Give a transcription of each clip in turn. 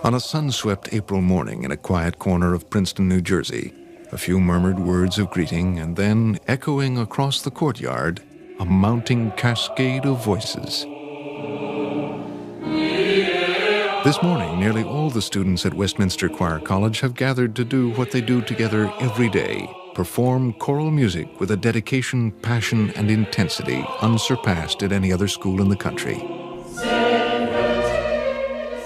On a sun-swept April morning in a quiet corner of Princeton, New Jersey, a few murmured words of greeting, and then, echoing across the courtyard, a mounting cascade of voices. This morning, nearly all the students at Westminster Choir College have gathered to do what they do together every day: perform choral music with a dedication, passion, and intensity unsurpassed at any other school in the country.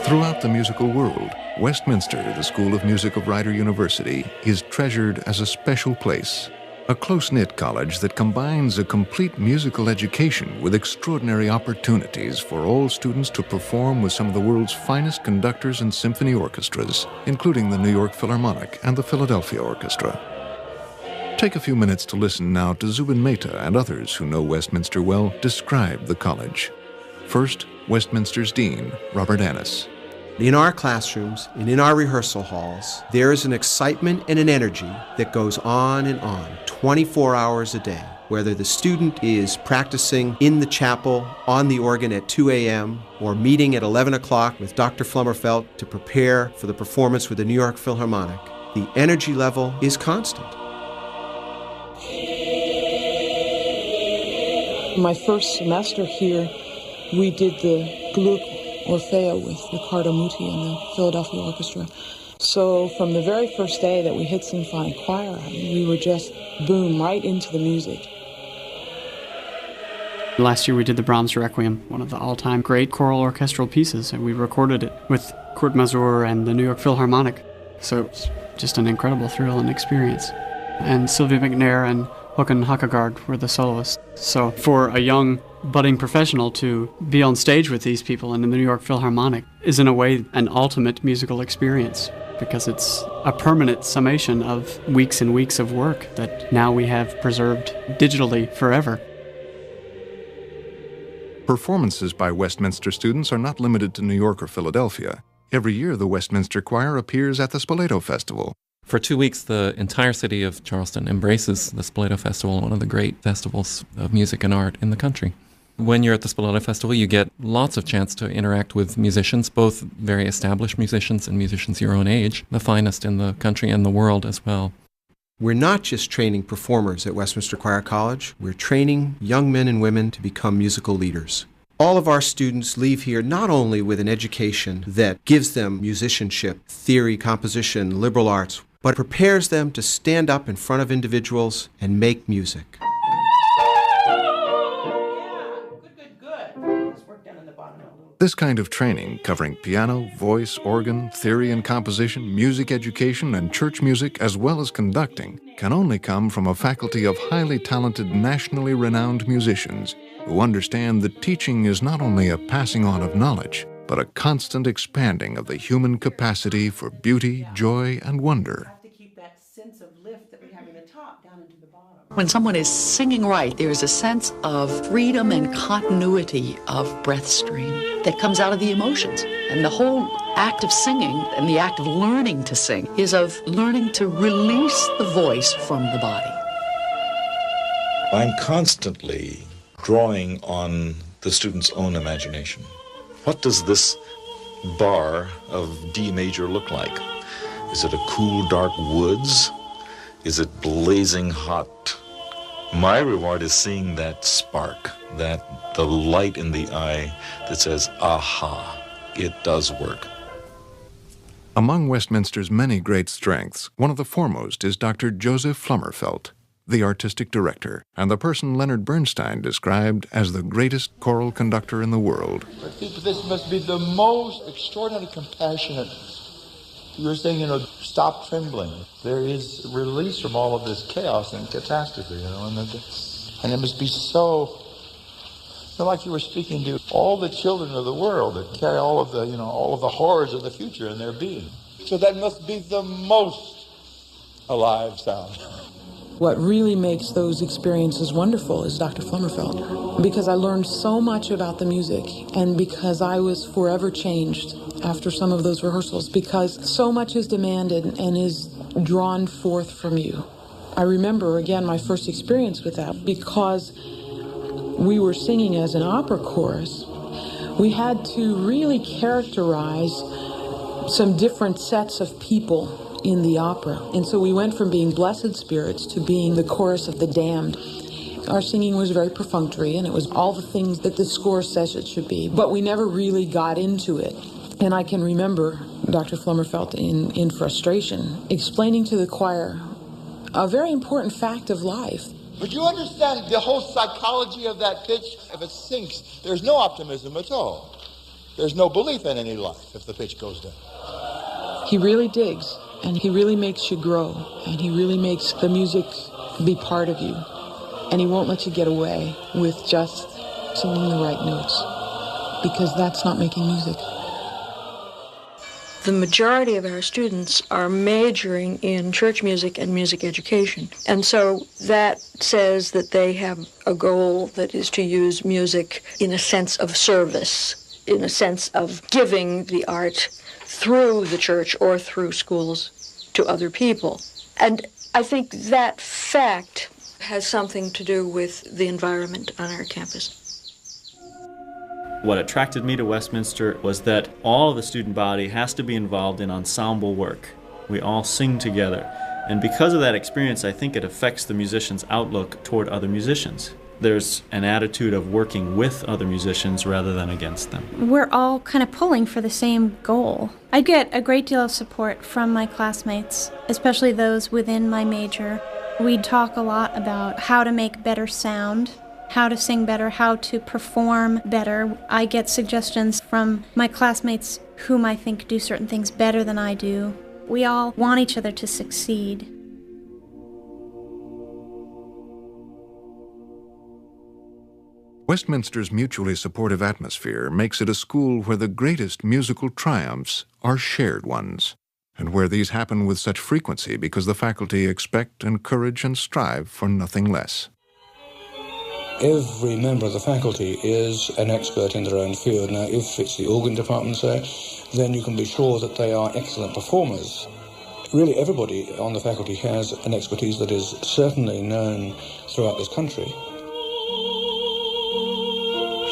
Throughout the musical world, Westminster, the School of Music of Rider University, is treasured as a special place. A close-knit college that combines a complete musical education with extraordinary opportunities for all students to perform with some of the world's finest conductors and symphony orchestras, including the New York Philharmonic and the Philadelphia Orchestra. Take a few minutes to listen now to Zubin Mehta and others who know Westminster well describe the college. First, Westminster's Dean, Robert Annis. In our classrooms and in our rehearsal halls, there is an excitement and an energy that goes on and on, 24 hours a day. Whether the student is practicing in the chapel, on the organ at 2 a.m., or meeting at 11 o'clock with Dr. Flummerfelt to prepare for the performance with the New York Philharmonic, the energy level is constant. My first semester here, we did the Gluck Orfeo with Riccardo Muti and the Philadelphia Orchestra. So from the very first day that we hit symphonic choir, we were just, boom, right into the music. Last year we did the Brahms Requiem, one of the all-time great choral orchestral pieces, and we recorded it with Kurt Masur and the New York Philharmonic. So it's just an incredible thrill and experience. And Sylvia McNair and Håkan Hakagaard were the soloists. So for a young budding professional to be on stage with these people in the New York Philharmonic is in a way an ultimate musical experience, because it's a permanent summation of weeks and weeks of work that now we have preserved digitally forever. Performances by Westminster students are not limited to New York or Philadelphia. Every year, the Westminster Choir appears at the Spoleto Festival. For 2 weeks, the entire city of Charleston embraces the Spoleto Festival, one of the great festivals of music and art in the country. When you're at the Spoleto Festival, you get lots of chance to interact with musicians, both very established musicians and musicians your own age, the finest in the country and the world as well. We're not just training performers at Westminster Choir College, we're training young men and women to become musical leaders. All of our students leave here not only with an education that gives them musicianship, theory, composition, liberal arts, but prepares them to stand up in front of individuals and make music. This kind of training, covering piano, voice, organ, theory and composition, music education, and church music, as well as conducting, can only come from a faculty of highly talented, nationally renowned musicians who understand that teaching is not only a passing on of knowledge, but a constant expanding of the human capacity for beauty, joy, and wonder. When someone is singing right, there's a sense of freedom and continuity of breath stream that comes out of the emotions. And the whole act of singing and the act of learning to sing is of learning to release the voice from the body. I'm constantly drawing on the student's own imagination. What does this bar of D major look like? Is it a cool, dark woods? Is it blazing hot? My reward is seeing that spark, the light in the eye that says, aha, it does work. Among Westminster's many great strengths, one of the foremost is Dr. Joseph Flummerfelt, the artistic director, and the person Leonard Bernstein described as the greatest choral conductor in the world. I think this must be the most extraordinary compassionate. You're saying, stop trembling. There is release from all of this chaos and catastrophe, and it must be so like you were speaking to all the children of the world that carry all of the horrors of the future in their being. So that must be the most alive sound. What really makes those experiences wonderful is Dr. Flummerfelt, because I learned so much about the music, and because I was forever changed after some of those rehearsals, because so much is demanded and is drawn forth from you. I remember, again, my first experience with that, because we were singing as an opera chorus. We had to really characterize some different sets of people in the opera. And so we went from being blessed spirits to being the chorus of the damned. Our singing was very perfunctory, and it was all the things that the score says it should be, but we never really got into it. And I can remember Dr. Flummerfelt in frustration explaining to the choir a very important fact of life. But you understand the whole psychology of that pitch? If it sinks, there's no optimism at all. There's no belief in any life if the pitch goes down. He really digs, and he really makes you grow, and he really makes the music be part of you. And he won't let you get away with just singing the right notes, because that's not making music. The majority of our students are majoring in church music and music education. And so that says that they have a goal that is to use music in a sense of service, in a sense of giving the art through the church or through schools to other people. And I think that fact has something to do with the environment on our campus. What attracted me to Westminster was that all of the student body has to be involved in ensemble work. We all sing together. And because of that experience, I think it affects the musician's outlook toward other musicians. There's an attitude of working with other musicians rather than against them. We're all kind of pulling for the same goal. I get a great deal of support from my classmates, especially those within my major. We talk a lot about how to make better sound, how to sing better, how to perform better. I get suggestions from my classmates whom I think do certain things better than I do. We all want each other to succeed. Westminster's mutually supportive atmosphere makes it a school where the greatest musical triumphs are shared ones, and where these happen with such frequency because the faculty expect, encourage, and strive for nothing less. Every member of the faculty is an expert in their own field. Now, if it's the organ department, say, then you can be sure that they are excellent performers. Really, everybody on the faculty has an expertise that is certainly known throughout this country.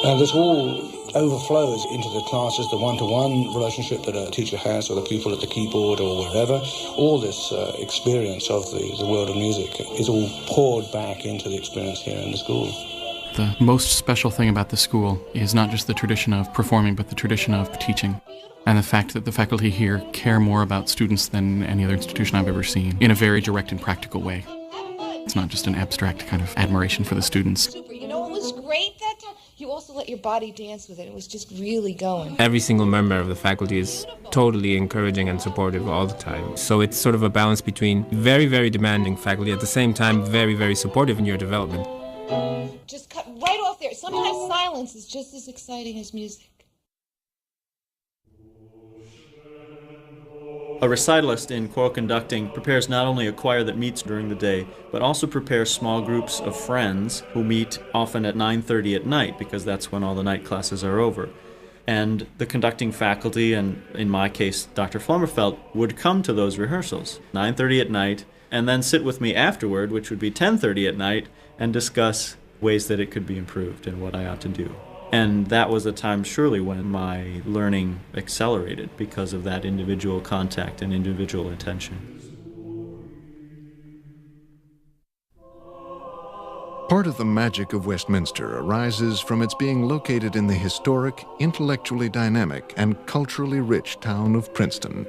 And this all overflows into the classes, the one-to-one relationship that a teacher has with a pupil at the keyboard or wherever. All this experience of the world of music is all poured back into the experience here in the school. The most special thing about the school is not just the tradition of performing, but the tradition of teaching. And the fact that the faculty here care more about students than any other institution I've ever seen, in a very direct and practical way. It's not just an abstract kind of admiration for the students. Super. You know what was great that time? You also let your body dance with it. It was just really going. Every single member of the faculty is totally encouraging and supportive all the time. So it's sort of a balance between very, very demanding faculty, at the same time very, very supportive in your development. Just cut right off there. Sometimes silence is just as exciting as music. A recitalist in choral conducting prepares not only a choir that meets during the day, but also prepares small groups of friends who meet often at 9:30 at night, because that's when all the night classes are over. And the conducting faculty, and in my case, Dr. Flummerfelt, would come to those rehearsals, 9:30 at night, and then sit with me afterward, which would be 10:30 at night, and discuss ways that it could be improved and what I ought to do. And that was a time surely when my learning accelerated because of that individual contact and individual attention. Part of the magic of Westminster arises from its being located in the historic, intellectually dynamic, and culturally rich town of Princeton.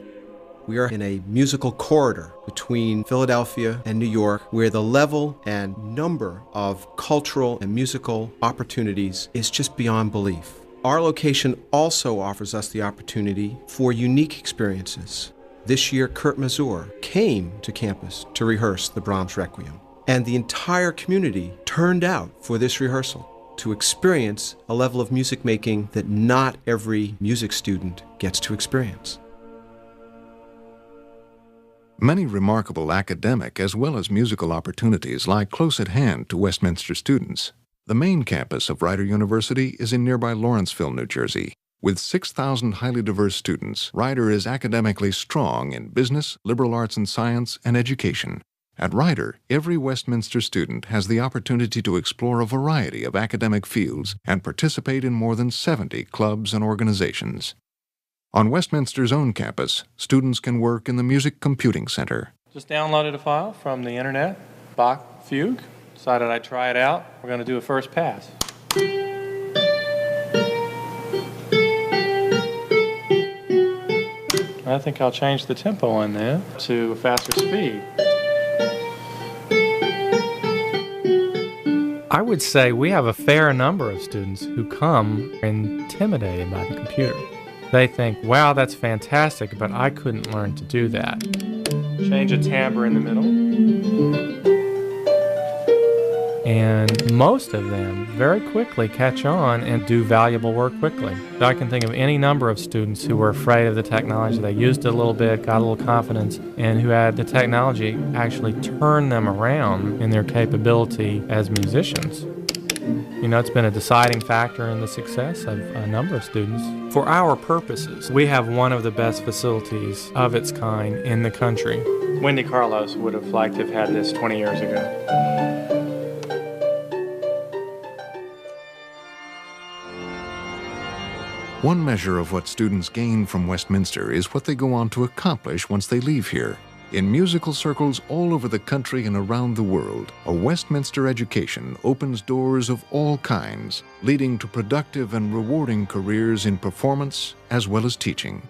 We are in a musical corridor between Philadelphia and New York, where the level and number of cultural and musical opportunities is just beyond belief. Our location also offers us the opportunity for unique experiences. This year, Kurt Masur came to campus to rehearse the Brahms Requiem, and the entire community turned out for this rehearsal to experience a level of music making that not every music student gets to experience. Many remarkable academic as well as musical opportunities lie close at hand to Westminster students. The main campus of Rider University is in nearby Lawrenceville, New Jersey. With 6,000 highly diverse students, Rider is academically strong in business, liberal arts and science, and education. At Rider, every Westminster student has the opportunity to explore a variety of academic fields and participate in more than 70 clubs and organizations. On Westminster's own campus, students can work in the Music Computing Center. Just downloaded a file from the internet, Bach Fugue. Decided I'd try it out. We're going to do a first pass. I think I'll change the tempo on there to a faster speed. I would say we have a fair number of students who come intimidated by the computer. They think, wow, that's fantastic, but I couldn't learn to do that. Change a timbre in the middle. And most of them very quickly catch on and do valuable work quickly. I can think of any number of students who were afraid of the technology. They used it a little bit, got a little confidence, and who had the technology actually turn them around in their capability as musicians. You know, it's been a deciding factor in the success of a number of students. For our purposes, we have one of the best facilities of its kind in the country. Wendy Carlos would have liked to have had this 20 years ago. One measure of what students gain from Westminster is what they go on to accomplish once they leave here. In musical circles all over the country and around the world, a Westminster education opens doors of all kinds, leading to productive and rewarding careers in performance as well as teaching.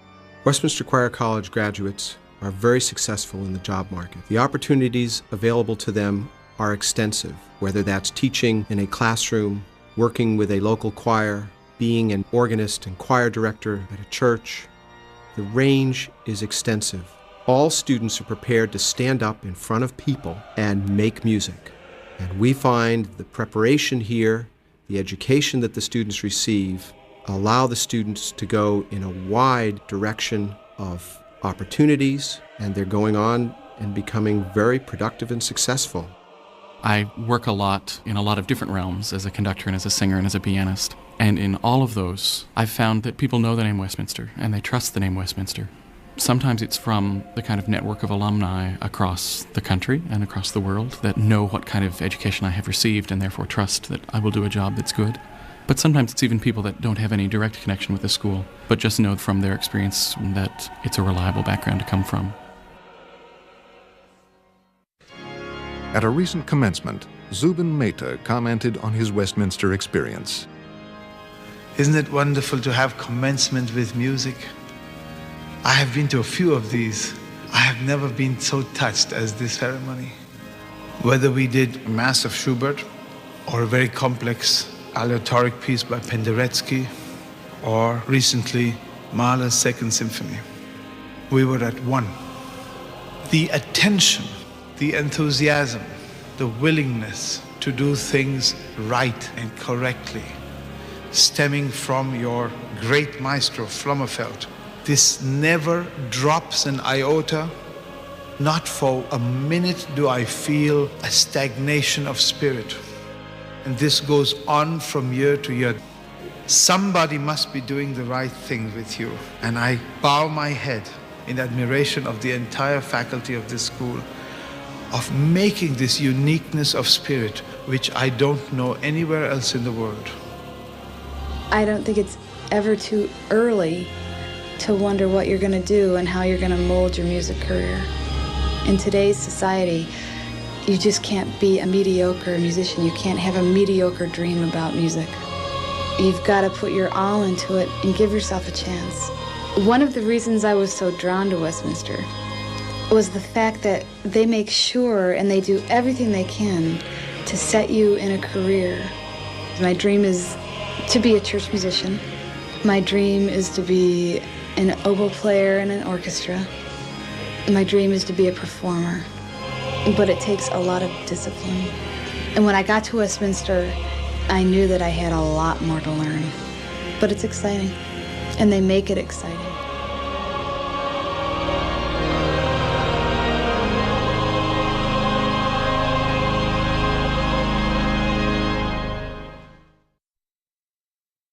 Westminster Choir College graduates are very successful in the job market. The opportunities available to them are extensive, whether that's teaching in a classroom, working with a local choir, being an organist and choir director at a church. The range is extensive. All students are prepared to stand up in front of people and make music. And we find the preparation here, the education that the students receive, allow the students to go in a wide direction of opportunities, and they're going on and becoming very productive and successful. I work a lot in a lot of different realms as a conductor and as a singer and as a pianist. And in all of those, I've found that people know the name Westminster and they trust the name Westminster. Sometimes it's from the kind of network of alumni across the country and across the world that know what kind of education I have received and therefore trust that I will do a job that's good. But sometimes it's even people that don't have any direct connection with the school, but just know from their experience that it's a reliable background to come from. At a recent commencement, Zubin Mehta commented on his Westminster experience. Isn't it wonderful to have commencement with music? I have been to a few of these. I have never been so touched as this ceremony. Whether we did Mass of Schubert, or a very complex aleatoric piece by Penderecki, or recently Mahler's Second Symphony, we were at one. The attention, the enthusiasm, the willingness to do things right and correctly, stemming from your great maestro, Flummerfelt. This never drops an iota. Not for a minute do I feel a stagnation of spirit. And this goes on from year to year. Somebody must be doing the right thing with you. And I bow my head in admiration of the entire faculty of this school, of making this uniqueness of spirit, which I don't know anywhere else in the world. I don't think it's ever too early to wonder what you're going to do and how you're going to mold your music career. In today's society, you just can't be a mediocre musician. You can't have a mediocre dream about music. You've got to put your all into it and give yourself a chance. One of the reasons I was so drawn to Westminster was the fact that they make sure and they do everything they can to set you in a career. My dream is to be a church musician. My dream is to be an oboe player in an orchestra. My dream is to be a performer. But it takes a lot of discipline. And when I got to Westminster, I knew that I had a lot more to learn. But it's exciting, and they make it exciting.